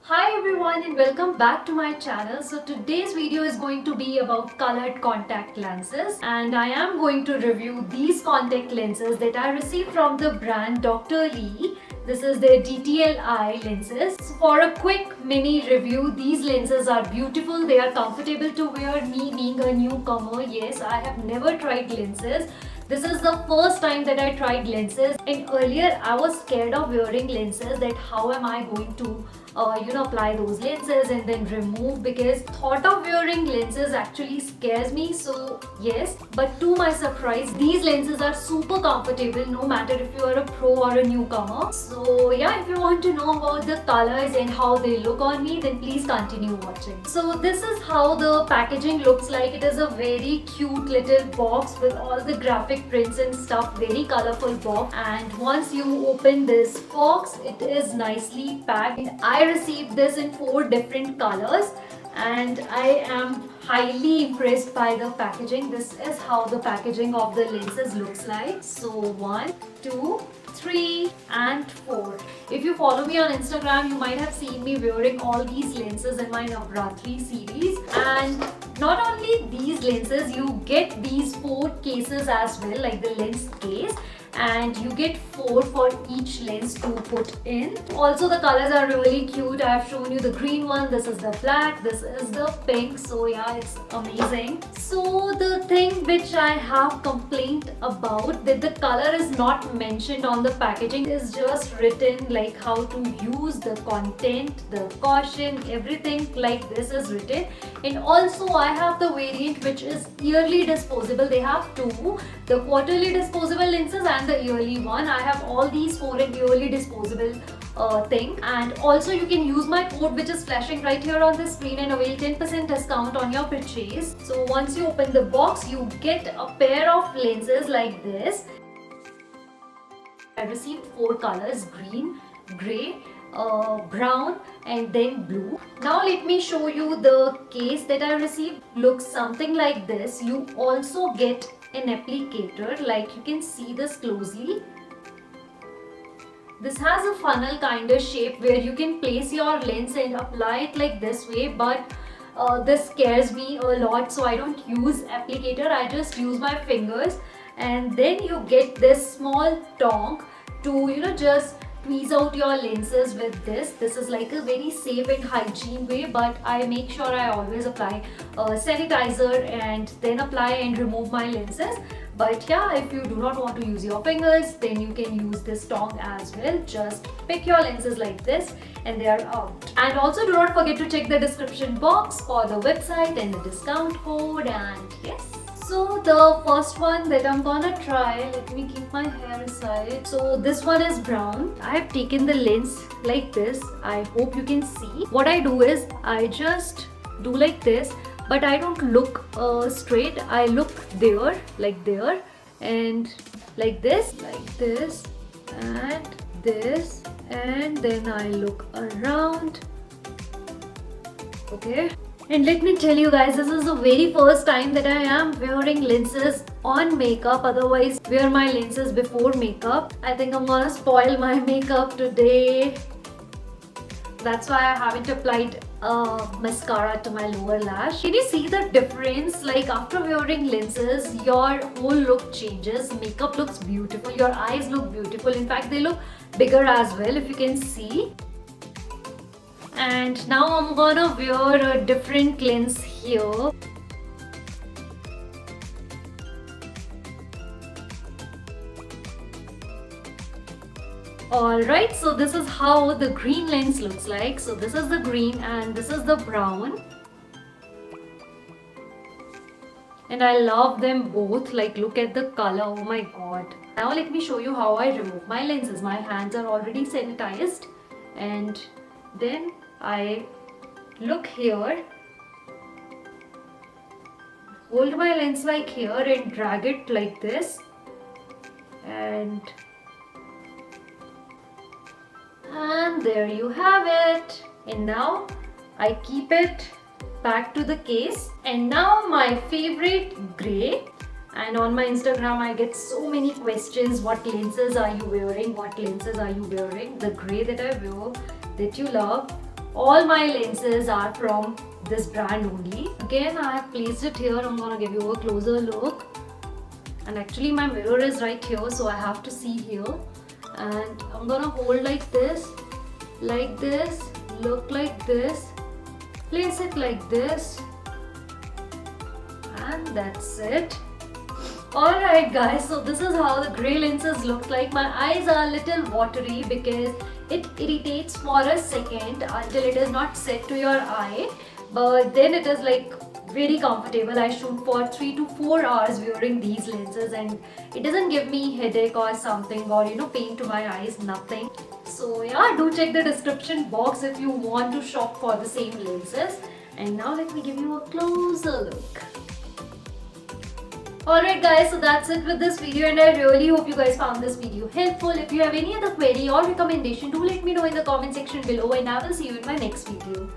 Hi everyone and welcome back to my channel. So today's video is going to be about colored contact lenses, and I am going to review these contact lenses that I received from the brand Dr. Lee. This is their DTL-I lenses. So for a quick mini review, these lenses are beautiful, they are comfortable to wear. Me being a newcomer, yes, I have never tried lenses. This is the first time that I tried lenses, and earlier I was scared of wearing lenses, that how am I going to apply those lenses and then remove, because thought of wearing lenses actually scares me. So yes, but to my surprise, these lenses are super comfortable no matter if you are a pro or a newcomer. So yeah, if you want to know about the colors and how they look on me, then please continue watching. So this is how the packaging looks like. It is a very cute little box with all the graphic prints and stuff, very colorful box, and once you open this box, it is nicely packed. And I received this in 4 different colors, and I am highly impressed by the packaging. This is how the packaging of the lenses looks like. So 1, 2, 3 and 4. If you follow me on Instagram, you might have seen me wearing all these lenses in my Navratri series. And not only these lenses, you get these 4 cases as well, like the lens case, and you get 4 for each lens to put in. Also the colors are really cute. I have shown you the green one, this is the black, this is the pink. So yeah, it's amazing. So the thing which I have complained about, that the color is not mentioned on the packaging, is just written like how to use the content, the caution, everything like this is written. And also I have the variant which is yearly disposable. They have 2, the quarterly disposable lenses and the yearly one. I have all these 4 in yearly disposable thing. And also you can use my code which is flashing right here on the screen and avail 10% discount on your purchase. So once you open the box, you get a pair of lenses like this. I received 4 colors: green, grey, brown and then blue. Now let me show you the case that I received. Looks something like this. You also get an applicator, like you can see this closely. This has a funnel kind of shape where you can place your lens and apply it like this way, but this scares me a lot, so I don't use applicator. I just use my fingers. And then you get this small tong to just tweeze out your lenses with this. This is like a very safe and hygiene way, but I make sure I always apply sanitizer and then apply and remove my lenses. But yeah, if you do not want to use your fingers, then you can use this tong as well. Just pick your lenses like this and they are out. And also do not forget to check the description box for the website and the discount code. And yes, so the first one that I'm gonna try, let me keep my hair aside. So this one is brown. I have taken the lens like this. I hope you can see. What I do is I just do like this, but I don't look straight. I look there, like there, and like this, and this, and then I look around. Okay. And let me tell you guys, this is the very first time that I am wearing lenses on makeup. Otherwise, wear my lenses before makeup. I think I'm gonna spoil my makeup today. That's why I haven't applied mascara to my lower lash. Can you see the difference? Like after wearing lenses, your whole look changes. Makeup looks beautiful. Your eyes look beautiful. In fact, they look bigger as well, if you can see. And now I'm gonna wear a different lens here. Alright, so this is how the green lens looks like. So this is the green and this is the brown. And I love them both. Like look at the color, oh my god. Now let me show you how I remove my lenses. My hands are already sanitized, and then I look here, hold my lens like here and drag it like this, and there you have it. And now I keep it back to the case. And now my favorite grey. And on my Instagram I get so many questions, what lenses are you wearing, what lenses are you wearing? The grey that I wear, that you love, All my lenses are from this brand only. Again, I have placed it here. I'm gonna give you a closer look. And actually my mirror is right here, so I have to see here. And I'm gonna hold like this, look like this, place it like this, and that's it. Alright guys, so this is how the grey lenses look like. My eyes are a little watery because it irritates for a second until it is not set to your eye, but then it is like really comfortable. I shoot for 3 to 4 hours wearing these lenses and it doesn't give me headache or something, or pain to my eyes, nothing. So yeah, do check the description box if you want to shop for the same lenses. And now let me give you a closer look. Alright guys, so that's it with this video, and I really hope you guys found this video helpful. If you have any other query or recommendation, do let me know in the comment section below, and I will see you in my next video.